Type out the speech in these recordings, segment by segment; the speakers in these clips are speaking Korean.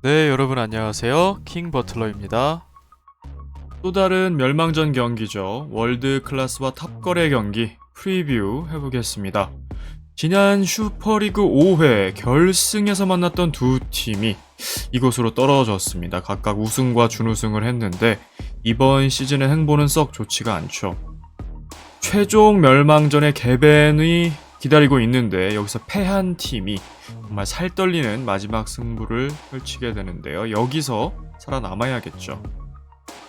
네, 여러분 안녕하세요. 킹 버틀러입니다. 또 다른 멸망전 경기죠. 월드 클래스와 탑걸의 경기 프리뷰 해보겠습니다. 지난 슈퍼리그 5회 결승에서 만났던 두 팀이 이곳으로 떨어졌습니다. 각각 우승과 준우승을 했는데 이번 시즌의 행보는 썩 좋지가 않죠. 최종 멸망전의 개벤이 기다리고 있는데 여기서 패한 팀이 정말 살떨리는 마지막 승부를 펼치게 되는데요. 여기서 살아남아야겠죠.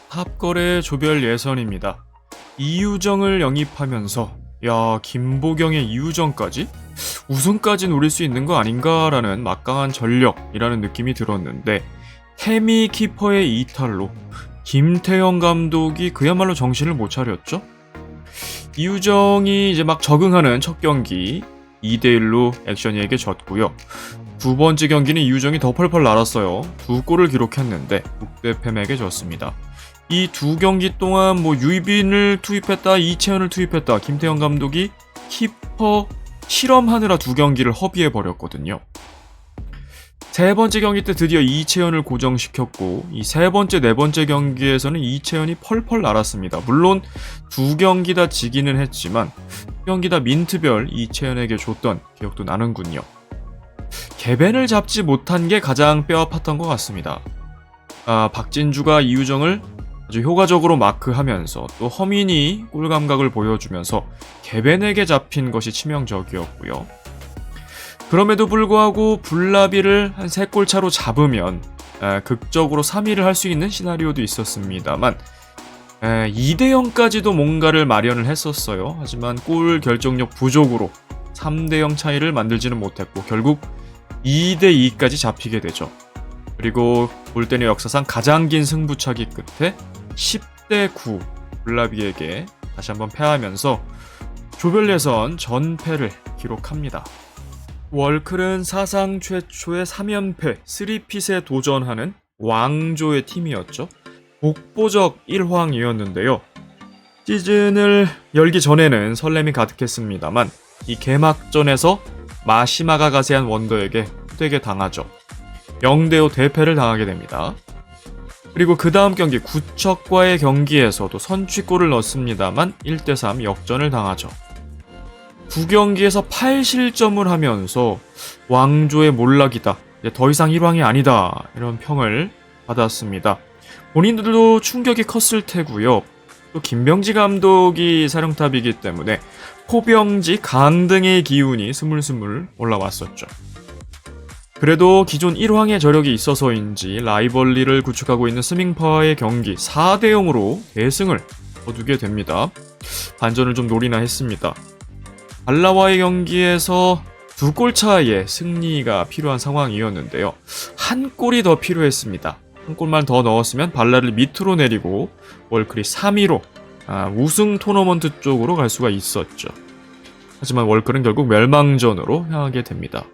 탑걸의 조별 예선입니다. 이유정을 영입하면서 김보경의 이유정까지? 우승까지 노릴 수 있는 거 아닌가라는 막강한 전력이라는 느낌이 들었는데 태미 키퍼의 이탈로 김태형 감독이 그야말로 정신을 못 차렸죠? 이유정이 이제 막 적응하는 첫 경기 2대1로 액션이에게 졌고요. 두 번째 경기는 이유정이 더 펄펄 날았어요. 두 골을 기록했는데 국대팸에게 졌습니다. 이 두 경기 동안 유이빈을 투입했다, 이채현을 투입했다. 김태형 감독이 키퍼 실험하느라 두 경기를 허비해버렸거든요. 세 번째 경기 때 드디어 이채현을 고정시켰고 이 세 번째, 네 번째 경기에서는 이채현이 펄펄 날았습니다. 물론 두 경기 다 지기는 했지만 두 경기 다 민트별 이채현에게 줬던 기억도 나는군요. 개벤을 잡지 못한 게 가장 뼈아팠던 것 같습니다. 박진주가 이유정을 아주 효과적으로 마크하면서 또 허민이 골 감각을 보여주면서 개벤에게 잡힌 것이 치명적이었고요. 그럼에도 불구하고 블라비를 한 3골 차로 잡으면 극적으로 3위를 할 수 있는 시나리오도 있었습니다만 2대0까지도 뭔가를 마련을 했었어요. 하지만 골 결정력 부족으로 3대0 차이를 만들지는 못했고 결국 2대2까지 잡히게 되죠. 그리고 볼테네 역사상 가장 긴 승부차기 끝에 10대9 블라비에게 다시 한번 패하면서 조별 예선 전패를 기록합니다. 월클은 사상 최초의 3연패 3핏에 도전하는 왕조의 팀이었죠. 독보적 1황이었는데요. 시즌을 열기 전에는 설렘이 가득했습니다만 이 개막전에서 마시마가 가세한 원더에게 후되게 당하죠. 0대5 대패를 당하게 됩니다. 그리고 그 다음 경기 구척과의 경기에서도 선취골을 넣습니다만 1대3 역전을 당하죠. 9경기에서 8실점을 하면서 왕조의 몰락이다, 이제 더 이상 1왕이 아니다, 이런 평을 받았습니다. 본인들도 충격이 컸을 테고요. 또 김병지 감독이 사령탑이기 때문에 포병지 강등의 기운이 스물스물 올라왔었죠. 그래도 기존 1황의 저력이 있어서인지 라이벌리를 구축하고 있는 스밍파와의 경기 4대0으로 대승을 거두게 됩니다. 반전을 좀 노리나 했습니다. 발라와의 경기에서 2골 차이의 승리가 필요한 상황이었는데요. 한 골이 더 필요했습니다. 한 골만 더 넣었으면 발라를 밑으로 내리고 월클이 3위로 우승 토너먼트 쪽으로 갈 수가 있었죠. 하지만 월클은 결국 멸망전으로 향하게 됩니다.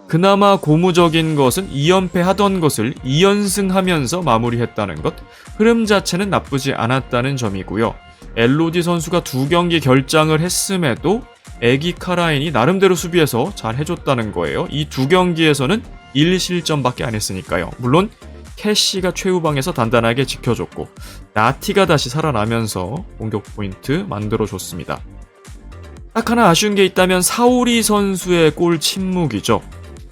그나마 고무적인 것은 2연패 하던 것을 2연승하면서 마무리했다는 것, 흐름 자체는 나쁘지 않았다는 점이고요. 엘로디 선수가 2경기 결장을 했음에도 애기 카라인이 나름대로 수비해서 잘 해줬다는 거예요. 이 2경기에서는 1실점밖에 안 했으니까요. 물론 캐시가 최후방에서 단단하게 지켜줬고 나티가 다시 살아나면서 공격 포인트 만들어줬습니다. 딱 하나 아쉬운 게 있다면 사우리 선수의 골 침묵이죠.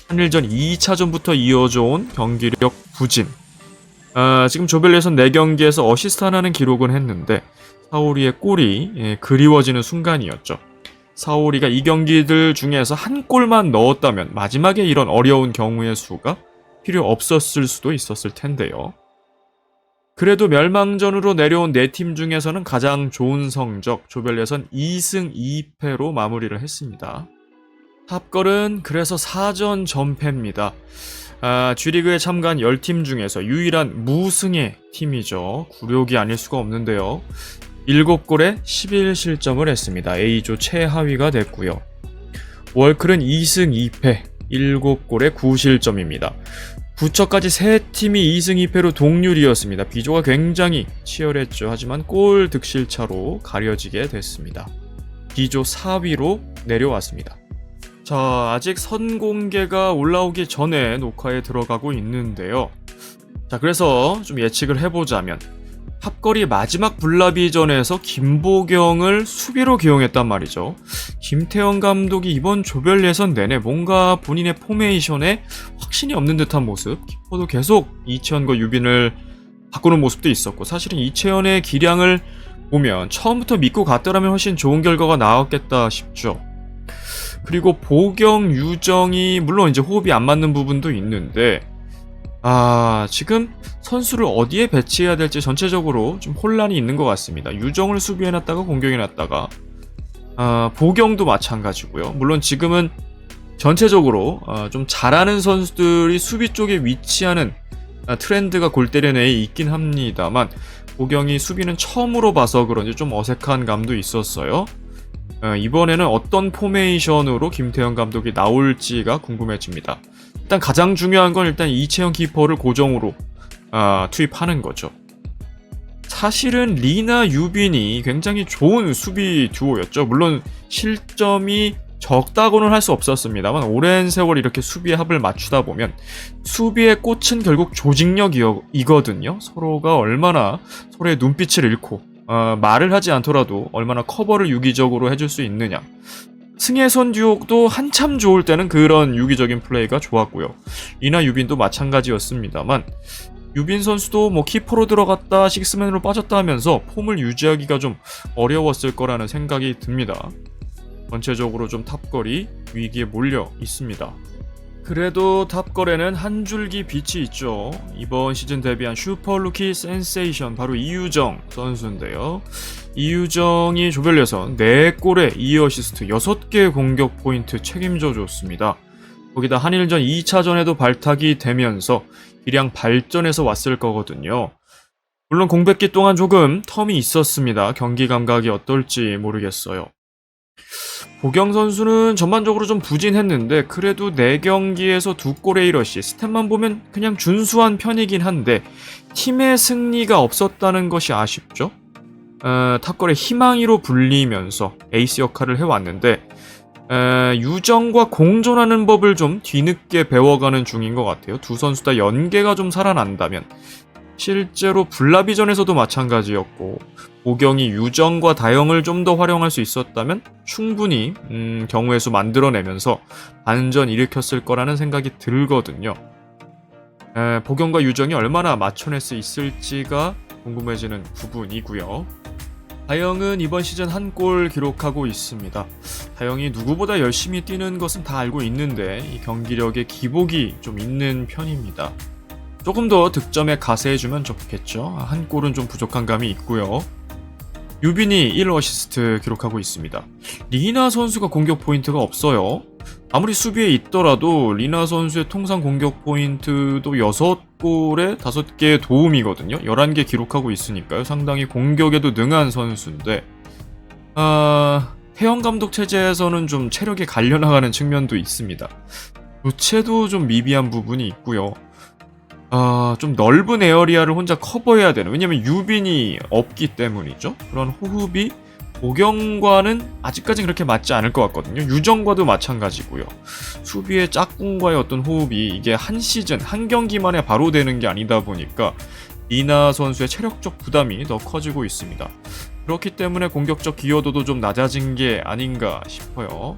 한일전 2차전부터 이어져온 경기력 부진. 지금 조별 예선 4경기에서 어시스트 하나는 기록은 했는데 사우리의 골이 그리워지는 순간이었죠. 사우리가 이 경기들 중에서 한 골만 넣었다면 마지막에 이런 어려운 경우의 수가 필요 없었을 수도 있었을 텐데요. 그래도 멸망전으로 내려온 4팀 중에서는 가장 좋은 성적, 조별 예선 2승 2패로 마무리를 했습니다. 탑걸은 그래서 4전 전패입니다. G리그에 참가한 10팀 중에서 유일한 무승의 팀이죠. 굴욕이 아닐 수가 없는데요. 7골에 11실점을 했습니다. A조 최하위가 됐고요. 월클은 2승 2패 7골에 9실점입니다. 부처까지 3팀이 2승 2패로 동률이었습니다. 비조가 굉장히 치열했죠. 하지만 골 득실차로 가려지게 됐습니다. B조 4위로 내려왔습니다. 자, 아직 선공개가 올라오기 전에 녹화에 들어가고 있는데요. 자, 그래서 좀 예측을 해보자면 탑거리 마지막 블라비전에서 김보경을 수비로 기용했단 말이죠. 김태형 감독이 이번 조별 예선 내내 뭔가 본인의 포메이션에 확신이 없는 듯한 모습, 키퍼도 계속 이채현과 유빈을 바꾸는 모습도 있었고, 사실은 이채현의 기량을 보면 처음부터 믿고 갔더라면 훨씬 좋은 결과가 나왔겠다 싶죠. 그리고 보경, 유정이 물론 이제 호흡이 안 맞는 부분도 있는데, 지금 선수를 어디에 배치해야 될지 전체적으로 좀 혼란이 있는 것 같습니다. 유정을 수비해놨다가 공격해놨다가, 보경도 마찬가지고요. 물론 지금은 전체적으로 좀 잘하는 선수들이 수비 쪽에 위치하는 트렌드가 골대련에 있긴 합니다만, 보경이 수비는 처음으로 봐서 그런지 좀 어색한 감도 있었어요. 이번에는 어떤 포메이션으로 김태형 감독이 나올지가 궁금해집니다. 일단 가장 중요한 건 일단 이채영 키퍼를 고정으로 투입하는 거죠. 사실은 리나 유빈이 굉장히 좋은 수비 듀오였죠. 물론 실점이 적다고는 할 수 없었습니다만 오랜 세월 이렇게 수비의 합을 맞추다 보면 수비의 꽃은 결국 조직력이거든요. 서로가 얼마나 서로의 눈빛을 잃고 말을 하지 않더라도 얼마나 커버를 유기적으로 해줄 수 있느냐. 승혜선 듀오도 한참 좋을 때는 그런 유기적인 플레이가 좋았고요. 리나 유빈도 마찬가지였습니다만 유빈 선수도 뭐 키퍼로 들어갔다 식스맨으로 빠졌다 하면서 폼을 유지하기가 좀 어려웠을 거라는 생각이 듭니다. 전체적으로 좀 탑걸이 위기에 몰려 있습니다. 그래도 탑걸에는 한 줄기 빛이 있죠. 이번 시즌 데뷔한 슈퍼루키 센세이션 바로 이유정 선수인데요. 이유정이 조별 예선 4골에 2어시스트 6개 공격 포인트 책임져 줬습니다. 거기다 한일전 2차전에도 발탁이 되면서 기량 발전해서 왔을 거거든요. 물론 공백기 동안 조금 텀이 있었습니다. 경기 감각이 어떨지 모르겠어요. 보경 선수는 전반적으로 좀 부진했는데 그래도 4경기에서 2골의 1어시 스탯만 보면 그냥 준수한 편이긴 한데 팀의 승리가 없었다는 것이 아쉽죠. 탑걸의 희망이로 불리면서 에이스 역할을 해왔는데 유정과 공존하는 법을 좀 뒤늦게 배워가는 중인 것 같아요. 두 선수 다 연계가 좀 살아난다면 실제로 블라비전에서도 마찬가지였고 보경이 유정과 다영을 좀 더 활용할 수 있었다면 충분히 경우의 수 만들어내면서 반전 일으켰을 거라는 생각이 들거든요. 보경과 유정이 얼마나 맞춰낼 수 있을지가 궁금해지는 부분이고요. 다영은 이번 시즌 한 골 기록하고 있습니다. 다영이 누구보다 열심히 뛰는 것은 다 알고 있는데 이 경기력에 기복이 좀 있는 편입니다. 조금 더 득점에 가세해주면 좋겠죠. 한 골은 좀 부족한 감이 있고요. 유빈이 1어시스트 기록하고 있습니다. 리나 선수가 공격 포인트가 없어요. 아무리 수비에 있더라도 리나 선수의 통상 공격 포인트도 6골에 5개의 도움이거든요. 11개 기록하고 있으니까요. 상당히 공격에도 능한 선수인데 태형 감독 체제에서는 좀 체력이 갈려나가는 측면도 있습니다. 교체도 좀 미비한 부분이 있고요. 좀 넓은 에어리아를 혼자 커버해야 되는, 왜냐면 유빈이 없기 때문이죠. 그런 호흡이 보경과는 아직까지는 그렇게 맞지 않을 것 같거든요. 유정과도 마찬가지고요. 수비의 짝꿍과의 어떤 호흡이 이게 한 시즌, 한 경기만에 바로 되는 게 아니다 보니까 리나 선수의 체력적 부담이 더 커지고 있습니다. 그렇기 때문에 공격적 기여도도 좀 낮아진 게 아닌가 싶어요.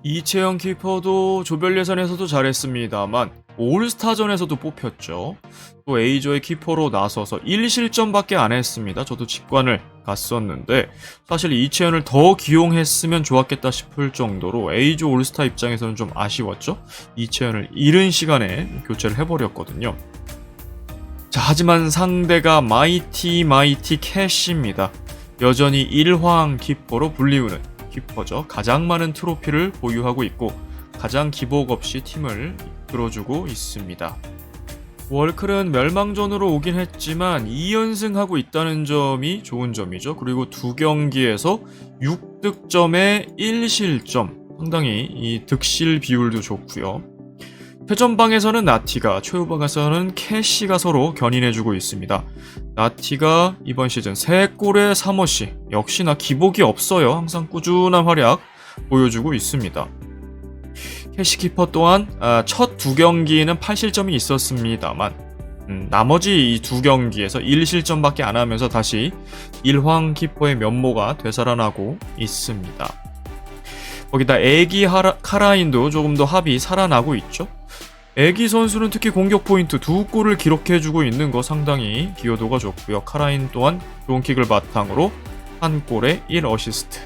이채영 키퍼도 조별 예선에서도 잘했습니다만 올스타전에서도 뽑혔죠. 또 A조의 키퍼로 나서서 1실점밖에 안 했습니다. 저도 직관을 갔었는데 사실 이채연을 더 기용했으면 좋았겠다 싶을 정도로 A조 올스타 입장에서는 좀 아쉬웠죠. 이채연을 이른 시간에 교체를 해버렸거든요. 자, 하지만 상대가 마이티 캐시입니다. 여전히 1황 키퍼로 불리우는 키퍼죠. 가장 많은 트로피를 보유하고 있고 가장 기복 없이 팀을 이끌어주고 있습니다. 월클은 멸망전으로 오긴 했지만 2연승하고 있다는 점이 좋은 점이죠. 그리고 2경기에서 6득점에 1실점, 상당히 이 득실 비율도 좋고요. 회전방에서는 나티가, 최후방에서는 캐시가 서로 견인해주고 있습니다. 나티가 이번 시즌 3골에 3어시, 역시나 기복이 없어요. 항상 꾸준한 활약 보여주고 있습니다. 캐시키퍼 또한 첫 두 경기는 8실점이 있었습니다만 나머지 이 두 경기에서 1실점밖에 안 하면서 다시 일황 키퍼의 면모가 되살아나고 있습니다. 거기다 애기 카라인도 조금 더 합이 살아나고 있죠. 애기 선수는 특히 공격 포인트 2골을 기록해주고 있는 거 상당히 기여도가 좋고요. 카라인 또한 좋은 킥을 바탕으로 한 골에 1어시스트.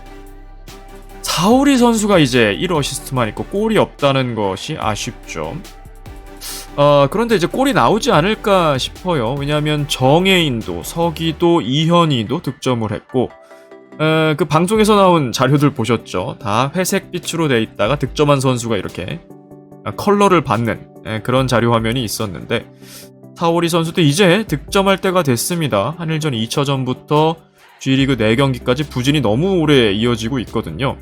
사오리 선수가 이제 1어시스트만 있고 골이 없다는 것이 아쉽죠. 그런데 이제 골이 나오지 않을까 싶어요. 왜냐하면 정혜인도, 서기도, 이현희도 득점을 했고 그 방송에서 나온 자료들 보셨죠? 다 회색빛으로 돼 있다가 득점한 선수가 이렇게 컬러를 받는 그런 자료 화면이 있었는데 사오리 선수도 이제 득점할 때가 됐습니다. 한일전 2차전부터 G리그 4경기까지 부진이 너무 오래 이어지고 있거든요.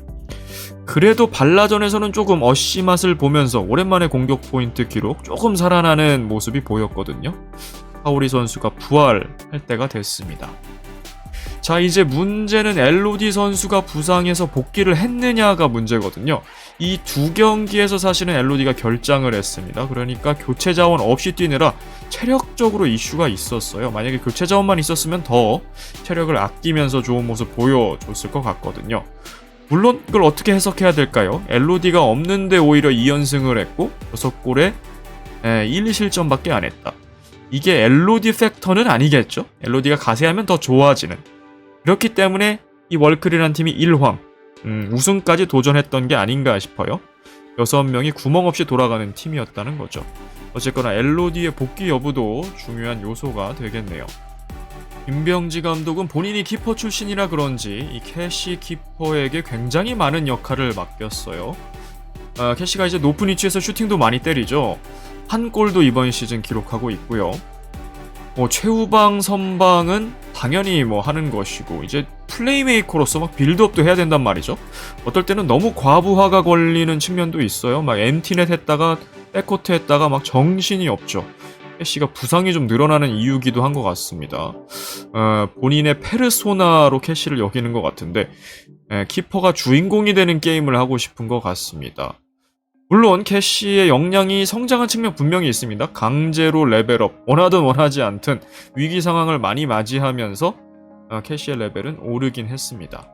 그래도 발라전에서는 조금 어시 맛을 보면서 오랜만에 공격 포인트 기록 조금 살아나는 모습이 보였거든요. 사오리 선수가 부활할 때가 됐습니다. 자, 이제 문제는 엘로디 선수가 부상해서 복귀를 했느냐가 문제거든요. 이 두 경기에서 사실은 엘로디가 결장을 했습니다. 그러니까 교체 자원 없이 뛰느라 체력적으로 이슈가 있었어요. 만약에 교체 자원만 있었으면 더 체력을 아끼면서 좋은 모습 보여줬을 것 같거든요. 물론 이걸 어떻게 해석해야 될까요? 엘로디가 없는데 오히려 2연승을 했고 6골에 1실점밖에 안 했다. 이게 엘로디 팩터는 아니겠죠? 엘로디가 가세하면 더 좋아지는. 그렇기 때문에 이 월클이라는 팀이 1황 우승까지 도전했던 게 아닌가 싶어요. 6명이 구멍 없이 돌아가는 팀이었다는 거죠. 어쨌거나 엘로디의 복귀 여부도 중요한 요소가 되겠네요. 김병지 감독은 본인이 키퍼 출신이라 그런지 이 캐시 키퍼에게 굉장히 많은 역할을 맡겼어요. 캐시가 이제 높은 위치에서 슈팅도 많이 때리죠. 한 골도 이번 시즌 기록하고 있고요. 최후방 선방은 당연히 하는 것이고 이제 플레이메이커로서 막 빌드업도 해야 된단 말이죠. 어떨 때는 너무 과부하가 걸리는 측면도 있어요. 막 MT넷 했다가 백코트 했다가 막 정신이 없죠. 캐시가 부상이 좀 늘어나는 이유기도 한 것 같습니다. 본인의 페르소나로 캐시를 여기는 것 같은데 키퍼가 주인공이 되는 게임을 하고 싶은 것 같습니다. 물론 캐시의 역량이 성장한 측면 분명히 있습니다. 강제로 레벨업, 원하든 원하지 않든 위기 상황을 많이 맞이하면서 캐시의 레벨은 오르긴 했습니다.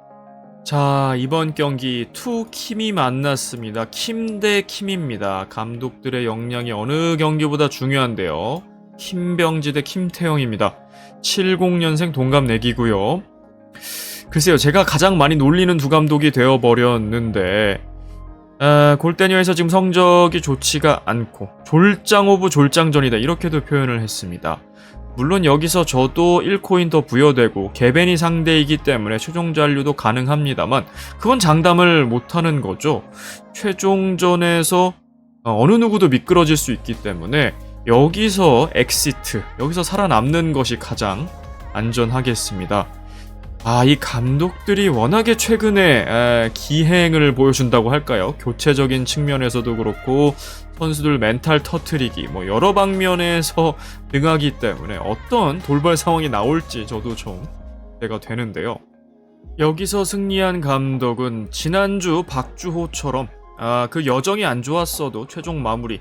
자, 이번 경기 투킴이 만났습니다. 킴 대 킴입니다. 감독들의 역량이 어느 경기보다 중요한데요. 김병지 대 김태형입니다. 70년생 동갑 내기고요. 글쎄요, 제가 가장 많이 놀리는 두 감독이 되어버렸는데 골대녀에서 지금 성적이 좋지가 않고 졸장 오브 졸장전이다 이렇게도 표현을 했습니다. 물론 여기서 저도 1코인 더 부여되고 개벤이 상대이기 때문에 최종 잔류도 가능합니다만 그건 장담을 못하는 거죠. 최종전에서 어느 누구도 미끄러질 수 있기 때문에 여기서 엑시트, 여기서 살아남는 것이 가장 안전하겠습니다. 이 감독들이 워낙에 최근에 기행을 보여준다고 할까요? 교체적인 측면에서도 그렇고 선수들 멘탈 터트리기 여러 방면에서 등하기 때문에 어떤 돌발 상황이 나올지 저도 좀 기대가 되는데요. 여기서 승리한 감독은 지난주 박주호처럼 그 여정이 안 좋았어도 최종 마무리,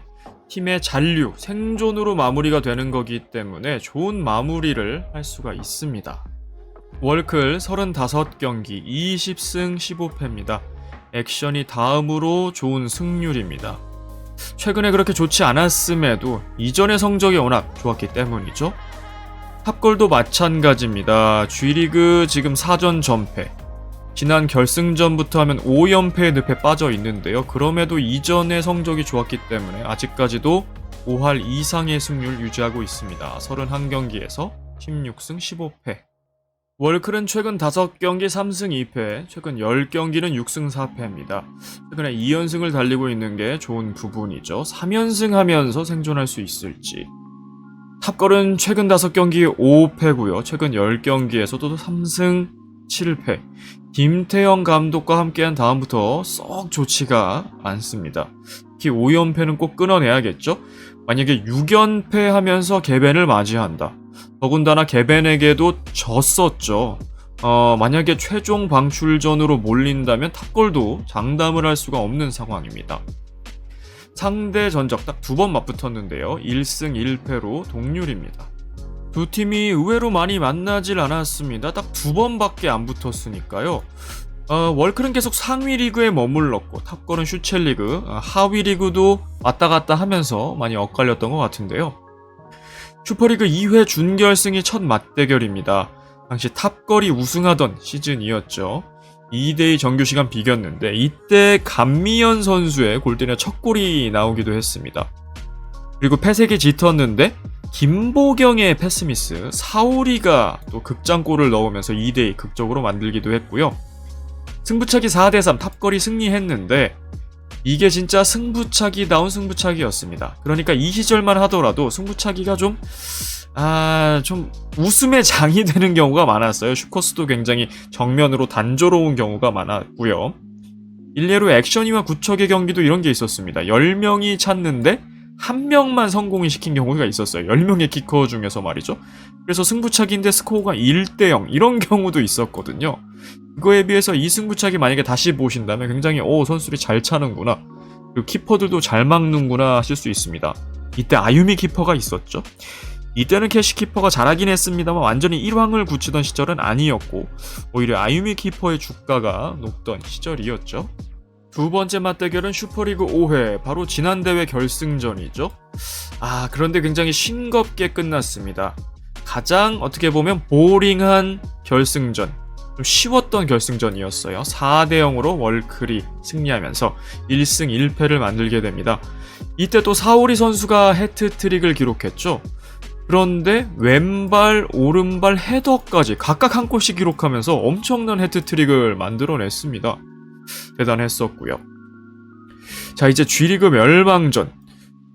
팀의 잔류, 생존으로 마무리가 되는 거기 때문에 좋은 마무리를 할 수가 있습니다. 월클 35경기 20승 15패입니다. 액션이 다음으로 좋은 승률입니다. 최근에 그렇게 좋지 않았음에도 이전의 성적이 워낙 좋았기 때문이죠. 탑골도 마찬가지입니다. G리그 지금 4전 전패. 지난 결승전부터 하면 5연패의 늪에 빠져 있는데요. 그럼에도 이전의 성적이 좋았기 때문에 아직까지도 5할 이상의 승률 유지하고 있습니다. 31경기에서 16승 15패. 월클은 최근 5경기 3승 2패, 최근 10경기는 6승 4패입니다. 최근에 2연승을 달리고 있는 게 좋은 부분이죠. 3연승 하면서 생존할 수 있을지. 탑걸은 최근 5경기 5패고요. 최근 10경기에서도 3승 7패. 김태형 감독과 함께한 다음부터 썩 좋지가 않습니다. 특히 5연패는 꼭 끊어내야겠죠? 만약에 6연패 하면서 개벤을 맞이한다. 더군다나 개벤에게도 졌었죠. 만약에 최종 방출전으로 몰린다면 탑골도 장담을 할 수가 없는 상황입니다. 상대 전적 딱 2번 맞붙었는데요. 1승 1패로 동률입니다. 두 팀이 의외로 많이 만나질 않았습니다. 딱 2번밖에 안 붙었으니까요. 월클은 계속 상위 리그에 머물렀고 탑걸은 슈첼리그, 하위 리그도 왔다 갔다 하면서 많이 엇갈렸던 것 같은데요. 슈퍼리그 2회 준결승이 첫 맞대결입니다. 당시 탑걸이 우승하던 시즌이었죠. 2대2 정규시간 비겼는데 이때 감미연 선수의 골대녀 첫 골이 나오기도 했습니다. 그리고 패색이 짙었는데 김보경의 패스미스, 사오리가 또 극장골을 넣으면서 2대2 극적으로 만들기도 했고요. 승부차기 4대3 탑걸이 승리했는데 이게 진짜 승부차기다운 승부차기였습니다. 그러니까 이 시절만 하더라도 승부차기가 좀 웃음의 장이 되는 경우가 많았어요. 슈커스도 굉장히 정면으로 단조로운 경우가 많았고요. 일례로 액션이와 구척의 경기도 이런 게 있었습니다. 10명이 찾는데 1명만 성공을 시킨 경우가 있었어요. 10명의 키커 중에서 말이죠. 그래서 승부차기인데 스코어가 1대0 이런 경우도 있었거든요. 그거에 비해서 이 승부차기 만약에 다시 보신다면 굉장히 선수들이 잘 차는구나, 그리고 키퍼들도 잘 막는구나 하실 수 있습니다. 이때 아유미 키퍼가 있었죠. 이때는 캐시 키퍼가 잘하긴 했습니다만 완전히 1황을 굳히던 시절은 아니었고 오히려 아유미 키퍼의 주가가 높던 시절이었죠. 두 번째 맞대결은 슈퍼리그 5회, 바로 지난 대회 결승전이죠. 그런데 굉장히 싱겁게 끝났습니다. 가장 어떻게 보면 보링한 결승전, 좀 쉬웠던 결승전이었어요. 4대0으로 월클이 승리하면서 1승 1패를 만들게 됩니다. 이때 또 사오리 선수가 해트트릭을 기록했죠. 그런데 왼발, 오른발 헤더까지 각각 한 골씩 기록하면서 엄청난 해트트릭을 만들어냈습니다. 대단했었고요. 자, 이제 G리그 멸망전.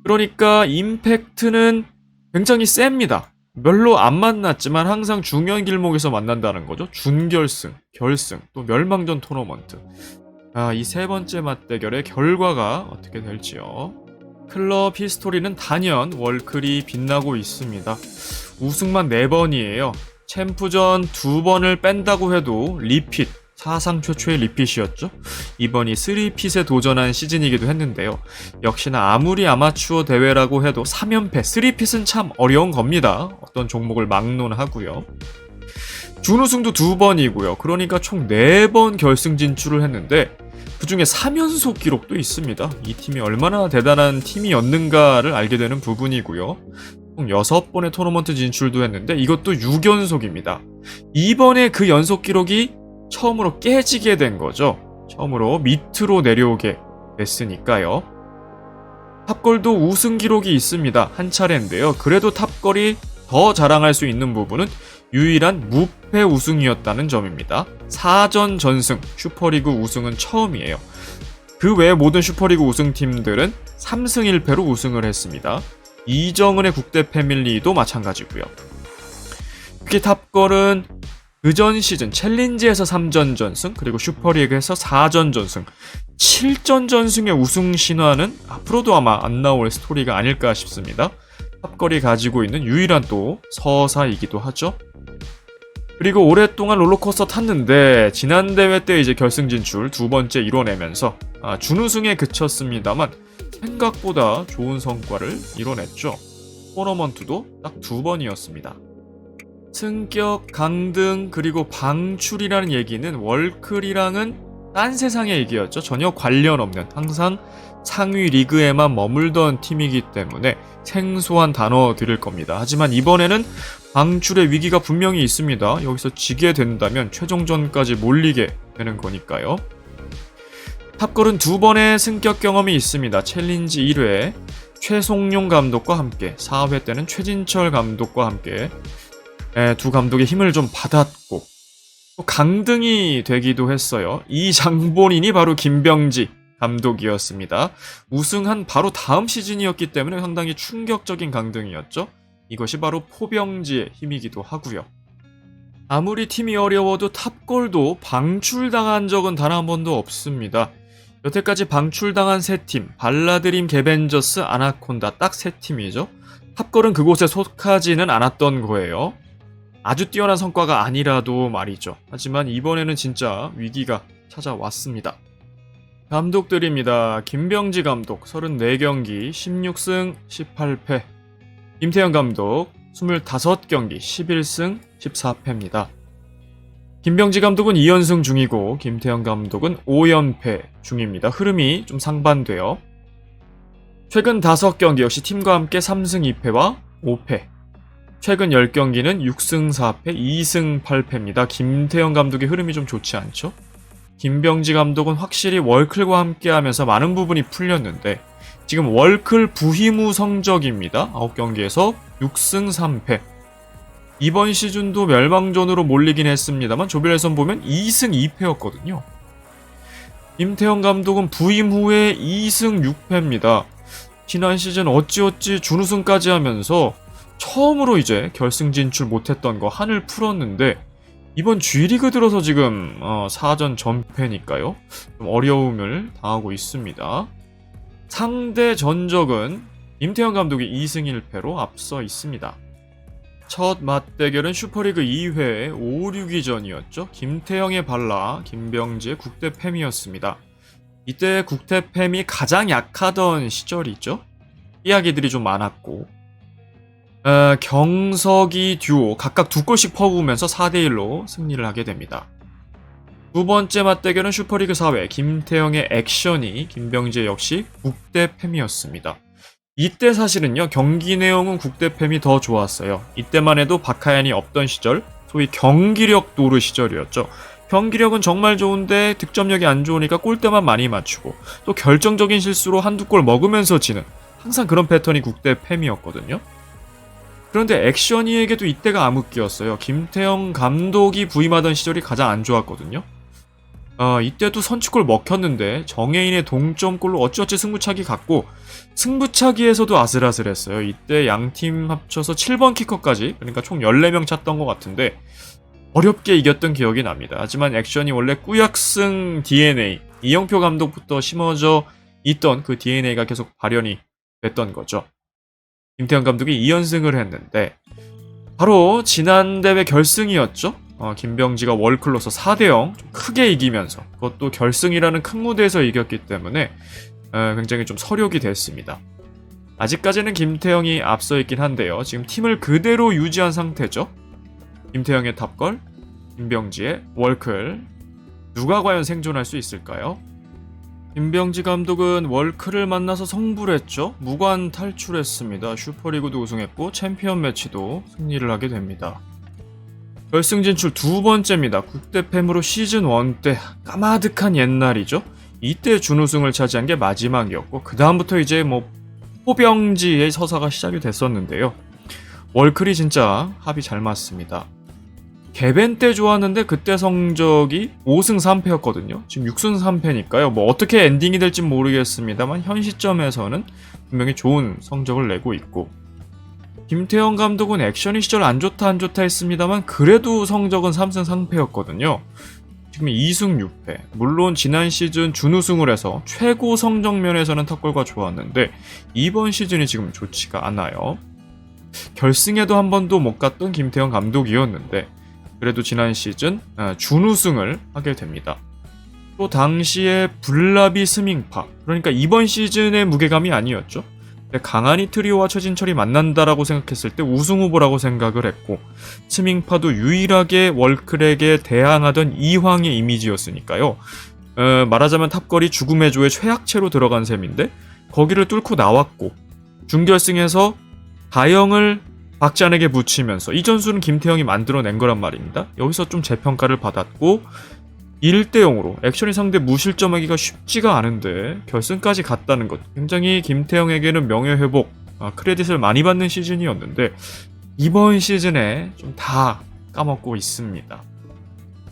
그러니까 임팩트는 굉장히 셉니다. 별로 안 만났지만 항상 중요한 길목에서 만난다는 거죠. 준결승, 결승, 또 멸망전 토너먼트. 이 세 번째 맞대결의 결과가 어떻게 될지요. 클럽 히스토리는 단연 월클이 빛나고 있습니다. 우승만 4번이에요. 챔프전 2번을 뺀다고 해도 리핏, 사상 최초의 리핏이었죠. 이번이 3핏에 도전한 시즌이기도 했는데요. 역시나 아무리 아마추어 대회라고 해도 3연패, 3핏은 참 어려운 겁니다. 어떤 종목을 막론하고요. 준우승도 2번이고요. 그러니까 총 4번 결승 진출을 했는데 그 중에 3연속 기록도 있습니다. 이 팀이 얼마나 대단한 팀이었는가를 알게 되는 부분이고요. 총 6번의 토너먼트 진출도 했는데 이것도 6연속입니다. 이번에 그 연속 기록이 처음으로 깨지게 된 거죠. 처음으로 밑으로 내려오게 됐으니까요. 탑걸도 우승 기록이 있습니다. 한 차례인데요. 그래도 탑걸이 더 자랑할 수 있는 부분은 유일한 무패 우승이었다는 점입니다. 4전 전승, 슈퍼리그 우승은 처음이에요. 그 외의 모든 슈퍼리그 우승팀들은 3승 1패로 우승을 했습니다. 이정은의 국대 패밀리도 마찬가지고요. 특히 탑걸은 그전 시즌 챌린지에서 3전 전승, 그리고 슈퍼리그에서 4전 전승, 7전 전승의 우승 신화는 앞으로도 아마 안 나올 스토리가 아닐까 싶습니다. 탑걸이 가지고 있는 유일한 또 서사이기도 하죠. 그리고 오랫동안 롤러코스터 탔는데 지난 대회 때 이제 결승 진출 2번째 이뤄내면서 준우승에 그쳤습니다만 생각보다 좋은 성과를 이뤄냈죠. 토너먼트도 딱 2번이었습니다. 승격, 강등, 그리고 방출이라는 얘기는 월클이랑은 딴 세상의 얘기였죠. 전혀 관련 없는, 항상 상위 리그에만 머물던 팀이기 때문에 생소한 단어들일 겁니다. 하지만 이번에는 방출의 위기가 분명히 있습니다. 여기서 지게 된다면 최종전까지 몰리게 되는 거니까요. 탑걸은 2번의 승격 경험이 있습니다. 챌린지 1회 최송용 감독과 함께, 4회 때는 최진철 감독과 함께 두 감독의 힘을 좀 받았고 또 강등이 되기도 했어요. 이 장본인이 바로 김병지 감독이었습니다. 우승한 바로 다음 시즌이었기 때문에 상당히 충격적인 강등이었죠. 이것이 바로 포병지의 힘이기도 하고요. 아무리 팀이 어려워도 탑걸도 방출당한 적은 단 한 번도 없습니다. 여태까지 방출당한 3팀, 발라드림, 개벤저스, 아나콘다 딱 3팀이죠. 탑걸은 그곳에 속하지는 않았던 거예요. 아주 뛰어난 성과가 아니라도 말이죠. 하지만 이번에는 진짜 위기가 찾아왔습니다. 감독들입니다. 김병지 감독 34경기 16승 18패. 김태형 감독 25경기 11승 14패입니다. 김병지 감독은 2연승 중이고 김태형 감독은 5연패 중입니다. 흐름이 좀 상반돼요. 최근 5경기 역시 팀과 함께 3승 2패와 5패. 최근 10경기는 6승 4패, 2승 8패입니다. 김태형 감독의 흐름이 좀 좋지 않죠? 김병지 감독은 확실히 월클과 함께 하면서 많은 부분이 풀렸는데 지금 월클 부임 후 성적입니다. 9경기에서 6승 3패. 이번 시즌도 멸망전으로 몰리긴 했습니다만 조별예선 보면 2승 2패였거든요. 김태형 감독은 부임 후에 2승 6패입니다. 지난 시즌 어찌어찌 준우승까지 하면서 처음으로 이제 결승 진출 못했던 거 한을 풀었는데 이번 G리그 들어서 지금 4전 전패니까요. 좀 어려움을 당하고 있습니다. 상대 전적은 김태형 감독이 2승 1패로 앞서 있습니다. 첫 맞대결은 슈퍼리그 2회 5-6위전이었죠. 김태형의 발라, 김병지의 국대팸이었습니다. 이때 국대팸이 가장 약하던 시절이죠. 이야기들이 좀 많았고 경석이 듀오 각각 2골씩 퍼부으면서 4대1로 승리를 하게 됩니다. 두 번째 맞대결은 슈퍼리그 4회 김태형의 액션이 김병지 역시 국대팸이었습니다. 이때 사실은요 경기 내용은 국대팸이 더 좋았어요. 이때만 해도 박하얀이 없던 시절 소위 경기력 노르 시절이었죠. 경기력은 정말 좋은데 득점력이 안 좋으니까 골대만 많이 맞추고 또 결정적인 실수로 한두 골 먹으면서 지는 항상 그런 패턴이 국대팸이었거든요. 그런데 액션이에게도 이때가 암흑기였어요. 김태형 감독이 부임하던 시절이 가장 안 좋았거든요. 이때도 선취골 먹혔는데 정혜인의 동점골로 어찌어찌 승부차기 갔고 승부차기에서도 아슬아슬했어요. 이때 양팀 합쳐서 7번 키커까지 그러니까 총 14명 찼던 것 같은데 어렵게 이겼던 기억이 납니다. 하지만 액션이 원래 꾸역승 DNA 이영표 감독부터 심어져 있던 그 DNA가 계속 발현이 됐던 거죠. 김태형 감독이 2연승을 했는데 바로 지난 대회 결승이었죠. 김병지가 월클로서 4대0 좀 크게 이기면서 그것도 결승이라는 큰 무대에서 이겼기 때문에 굉장히 좀 서력이 됐습니다. 아직까지는 김태형이 앞서 있긴 한데요. 지금 팀을 그대로 유지한 상태죠. 김태형의 탑걸, 김병지의 월클 누가 과연 생존할 수 있을까요? 김병지 감독은 월클을 만나서 성불 했죠. 무관 탈출했습니다. 슈퍼리그도 우승했고 챔피언 매치도 승리를 하게 됩니다. 결승 진출 두 번째입니다. 국대팸으로 시즌1 때 까마득한 옛날이죠. 이때 준우승을 차지한 게 마지막이었고 그 다음부터 이제 호병지의 서사가 시작이 됐었는데요. 월클이 진짜 합이 잘 맞습니다. 개벤 때 좋았는데 그때 성적이 5승 3패였거든요. 지금 6승 3패니까요. 어떻게 엔딩이 될지 모르겠습니다만 현 시점에서는 분명히 좋은 성적을 내고 있고 김태형 감독은 액션이 시절 안 좋다 했습니다만 그래도 성적은 3승 3패였거든요. 지금 2승 6패. 물론 지난 시즌 준우승을 해서 최고 성적 면에서는 탑골과 좋았는데 이번 시즌이 지금 좋지가 않아요. 결승에도 한 번도 못 갔던 김태형 감독이었는데 그래도 지난 시즌 준우승을 하게 됩니다. 또 당시에 블라비 스밍파 그러니까 이번 시즌의 무게감이 아니었죠. 강한이 트리오와 최진철이 만난다라고 생각했을 때 우승 후보라고 생각을 했고 스밍파도 유일하게 월클에게 대항하던 이황의 이미지였으니까요. 말하자면 탑걸이 죽음의 조에 최약체로 들어간 셈인데 거기를 뚫고 나왔고 준결승에서 다영을 박지한에게 붙이면서 이 전술은 김태형이 만들어낸 거란 말입니다. 여기서 좀 재평가를 받았고 1대0으로 액션이 상대 무실점하기가 쉽지가 않은데 결승까지 갔다는 것 굉장히 김태형에게는 명예회복 크레딧을 많이 받는 시즌이었는데 이번 시즌에 좀 다 까먹고 있습니다.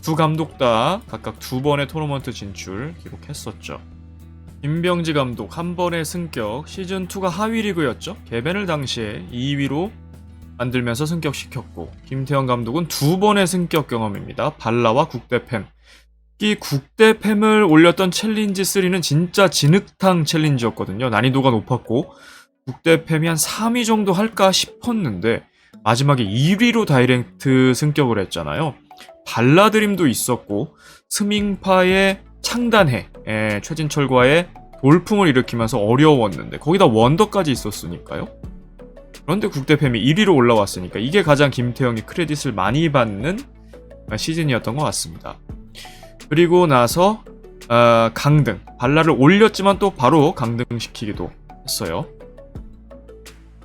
두 감독 다 각각 2번의 토너먼트 진출 기록했었죠. 김병지 감독 한 번의 승격 시즌2가 하위 리그였죠. 개벤을 당시에 2위로 만들면서 승격시켰고 김태형 감독은 2번의 승격 경험입니다. 발라와 국대팸. 이 국대팸을 올렸던 챌린지3는 진짜 진흙탕 챌린지였거든요. 난이도가 높았고 국대팸이 한 3위 정도 할까 싶었는데 마지막에 1위로 다이렉트 승격을 했잖아요. 발라드림도 있었고 스밍파의 창단해 최진철과의 돌풍을 일으키면서 어려웠는데 거기다 원더까지 있었으니까요. 그런데 국대팸이 1위로 올라왔으니까 이게 가장 김태형이 크레딧을 많이 받는 시즌이었던 것 같습니다. 그리고 나서 강등, 발라를 올렸지만 또 바로 강등시키기도 했어요.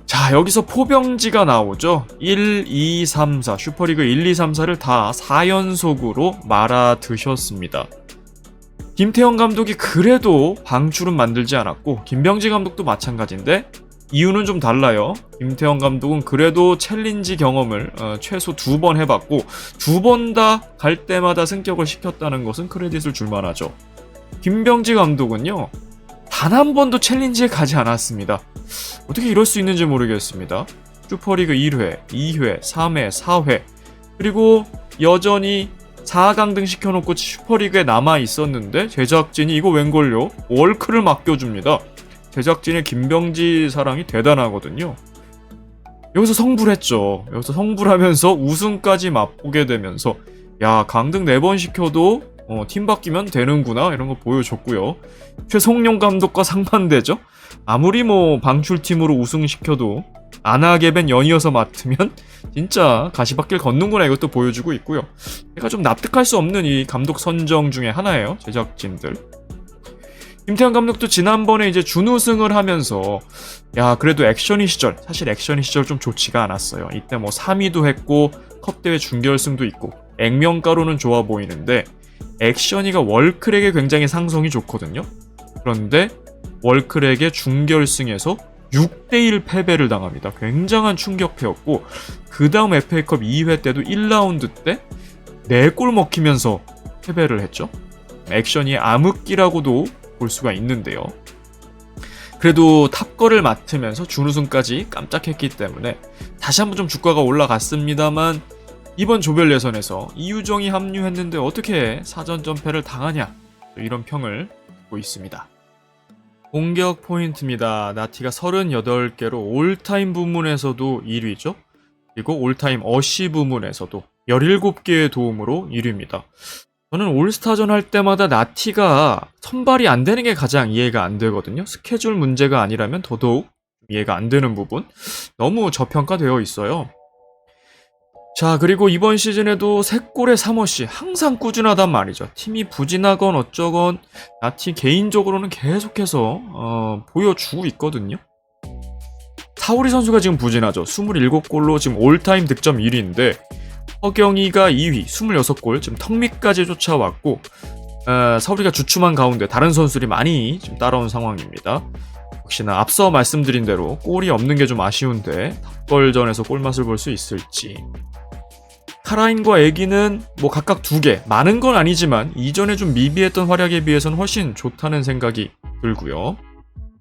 자, 여기서 포병지가 나오죠. 1, 2, 3, 4 슈퍼리그 1, 2, 3, 4를 다 4연속으로 말아 드셨습니다. 김태형 감독이 그래도 방출은 만들지 않았고 김병지 감독도 마찬가지인데 이유는 좀 달라요. 김태형 감독은 그래도 챌린지 경험을 최소 2번 해봤고 2번 다 갈 때마다 승격을 시켰다는 것은 크레딧을 줄만하죠. 김병지 감독은요, 단 한 번도 챌린지에 가지 않았습니다. 어떻게 이럴 수 있는지 모르겠습니다. 슈퍼리그 1회, 2회, 3회, 4회 그리고 여전히 4강등 시켜놓고 슈퍼리그에 남아있었는데 제작진이 이거 웬걸요? 월크를 맡겨줍니다. 제작진의 김병지 사랑이 대단하거든요. 여기서 성불했죠. 여기서 성불하면서 우승까지 맛보게 되면서 야, 강등 4번 시켜도 팀 바뀌면 되는구나 이런 거 보여줬고요. 최성룡 감독과 상반되죠. 아무리 방출팀으로 우승시켜도 아나게벤 연이어서 맡으면 진짜 가시밭길 걷는구나 이것도 보여주고 있고요. 제가 좀 납득할 수 없는 이 감독 선정 중에 하나예요. 제작진들. 김태형 감독도 지난번에 이제 준우승을 하면서 야, 그래도 액션이 시절, 사실 액션이 시절 좀 좋지가 않았어요. 이때 3위도 했고 컵대회 준결승도 있고 액면가로는 좋아 보이는데 액션이가 월클에게 굉장히 상성이 좋거든요. 그런데 월클에게 준결승에서 6대1 패배를 당합니다. 굉장한 충격패였고 그 다음 FA컵 2회 때도 1라운드 때 4골 먹히면서 패배를 했죠. 액션이 암흑기라고도 볼 수가 있는데요. 그래도 탑거를 맡으면서 준우승까지 깜짝했기 때문에 다시 한번 좀 주가가 올라갔습니다만 이번 조별 예선에서 이유정이 합류했는데 어떻게 사전전패를 당하냐 이런 평을 듣고 있습니다. 공격 포인트입니다. 나티가 38개로 올타임 부문에서도 1위죠. 그리고 올타임 어시 부문에서도 17개의 도움으로 1위입니다. 저는 올스타전 할 때마다 나티가 선발이 안 되는 게 가장 이해가 안 되거든요. 스케줄 문제가 아니라면 더더욱 이해가 안 되는 부분. 너무 저평가되어 있어요. 자, 그리고 이번 시즌에도 3골에 3어시 항상 꾸준하단 말이죠. 팀이 부진하건 어쩌건 나티 개인적으로는 계속해서 보여주고 있거든요. 사우리 선수가 지금 부진하죠. 27골로 지금 올타임 득점 1위인데 허경이가 2위 26골 지금 턱밑까지 쫓아왔고 사우리가 주춤한 가운데 다른 선수들이 많이 지금 따라온 상황입니다. 역시나 앞서 말씀드린 대로 골이 없는 게 좀 아쉬운데 탑걸전에서 골맛을 볼 수 있을지. 카라인과 애기는 각각 2개, 많은 건 아니지만 이전에 좀 미비했던 활약에 비해서는 훨씬 좋다는 생각이 들고요.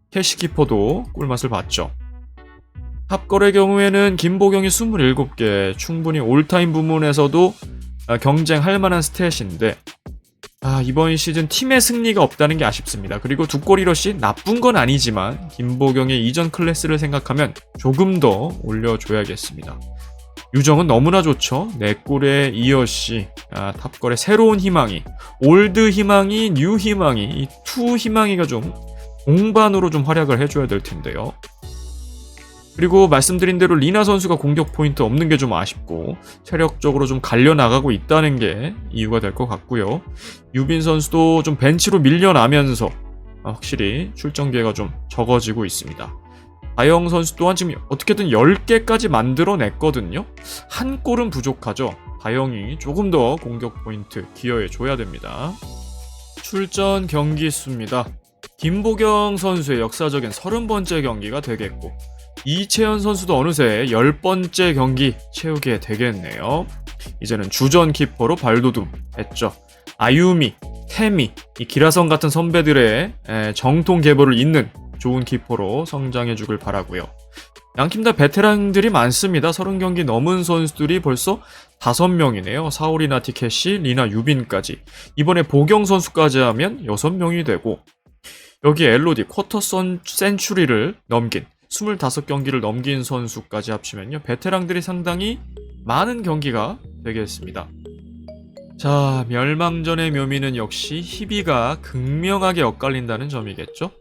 캐시키퍼도 꿀맛을 봤죠. 탑걸의 경우에는 김보경이 27개, 충분히 올타임 부문에서도 경쟁할 만한 스탯인데 이번 시즌 팀의 승리가 없다는 게 아쉽습니다. 그리고 2골 1어시 나쁜 건 아니지만 김보경의 이전 클래스를 생각하면 조금 더 올려줘야겠습니다. 유정은 너무나 좋죠. 4골에 2어시, 탑걸의 새로운 희망이, 올드 희망이, 뉴 희망이, 이 투 희망이가 좀 공반으로 좀 활약을 해줘야 될 텐데요. 그리고 말씀드린 대로 리나 선수가 공격 포인트 없는 게 좀 아쉽고 체력적으로 좀 갈려나가고 있다는 게 이유가 될 것 같고요. 유빈 선수도 좀 벤치로 밀려나면서 확실히 출전 기회가 좀 적어지고 있습니다. 다영 선수 또한 지금 어떻게든 10개까지 만들어냈거든요. 한 골은 부족하죠. 다영이 조금 더 공격 포인트 기여해줘야 됩니다. 출전 경기 수입니다. 김보경 선수의 역사적인 30번째 경기가 되겠고 이채연 선수도 어느새 10번째 경기 채우게 되겠네요. 이제는 주전 키퍼로 발돋움했죠. 아유미, 태미, 이 기라성 같은 선배들의 정통 계보를 잇는 좋은 키퍼로 성장해주길 바라고요. 양팀 다 베테랑들이 많습니다. 30경기 넘은 선수들이 벌써 5명이네요. 사오리 나티켓시, 리나 유빈까지. 이번에 보경 선수까지 하면 6명이 되고 여기 엘로디 쿼터 센츄리를 넘긴 25경기를 넘긴 선수까지 합치면요. 베테랑들이 상당히 많은 경기가 되겠습니다. 자, 멸망전의 묘미는 역시 희비가 극명하게 엇갈린다는 점이겠죠?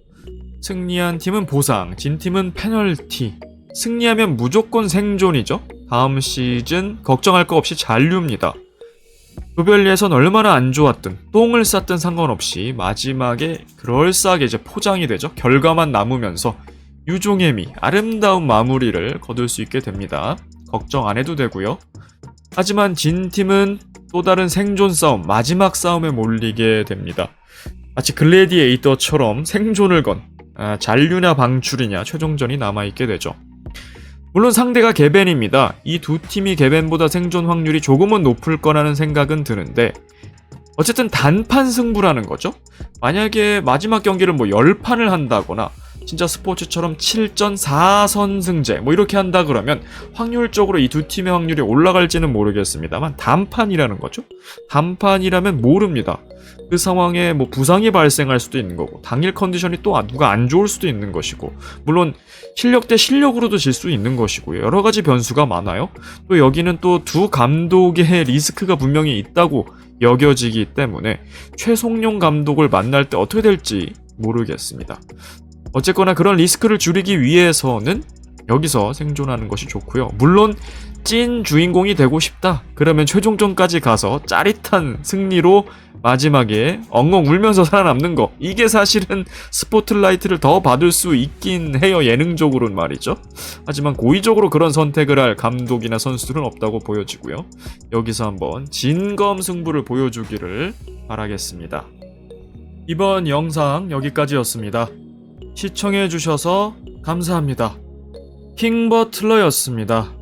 승리한 팀은 보상, 진 팀은 페널티. 승리하면 무조건 생존이죠? 다음 시즌 걱정할 거 없이 잔류입니다. 조별리에선 얼마나 안 좋았든 똥을 쌌든 상관없이 마지막에 그럴싸하게 이제 포장이 되죠. 결과만 남으면서 유종의 미, 아름다운 마무리를 거둘 수 있게 됩니다. 걱정 안 해도 되고요. 하지만 진 팀은 또 다른 생존 싸움, 마지막 싸움에 몰리게 됩니다. 마치 글래디에이터처럼 생존을 건 잔류냐 방출이냐 최종전이 남아있게 되죠. 물론 상대가 개벤입니다. 이 두 팀이 개벤보다 생존 확률이 조금은 높을 거라는 생각은 드는데 어쨌든 단판 승부라는 거죠. 만약에 마지막 경기를 뭐 10판을 한다거나 진짜 스포츠처럼 7전 4선승제 뭐 이렇게 한다 그러면 확률적으로 이 두 팀의 확률이 올라갈지는 모르겠습니다만 단판이라는 거죠. 단판이라면 모릅니다. 그 상황에 뭐 부상이 발생할 수도 있는 거고 당일 컨디션이 또 누가 안 좋을 수도 있는 것이고 물론 실력 대 실력으로도 질 수 있는 것이고요. 여러 가지 변수가 많아요. 또 여기는 또 두 감독의 리스크가 분명히 있다고 여겨지기 때문에 최송용 감독을 만날 때 어떻게 될지 모르겠습니다. 어쨌거나 그런 리스크를 줄이기 위해서는 여기서 생존하는 것이 좋고요. 물론 찐 주인공이 되고 싶다. 그러면 최종전까지 가서 짜릿한 승리로 마지막에 엉엉 울면서 살아남는 거. 이게 사실은 스포트라이트를 더 받을 수 있긴 해요. 예능적으로는 말이죠. 하지만 고의적으로 그런 선택을 할 감독이나 선수들은 없다고 보여지고요. 여기서 한번 진검승부를 보여주기를 바라겠습니다. 이번 영상 여기까지였습니다. 시청해주셔서 감사합니다. 킹버틀러였습니다.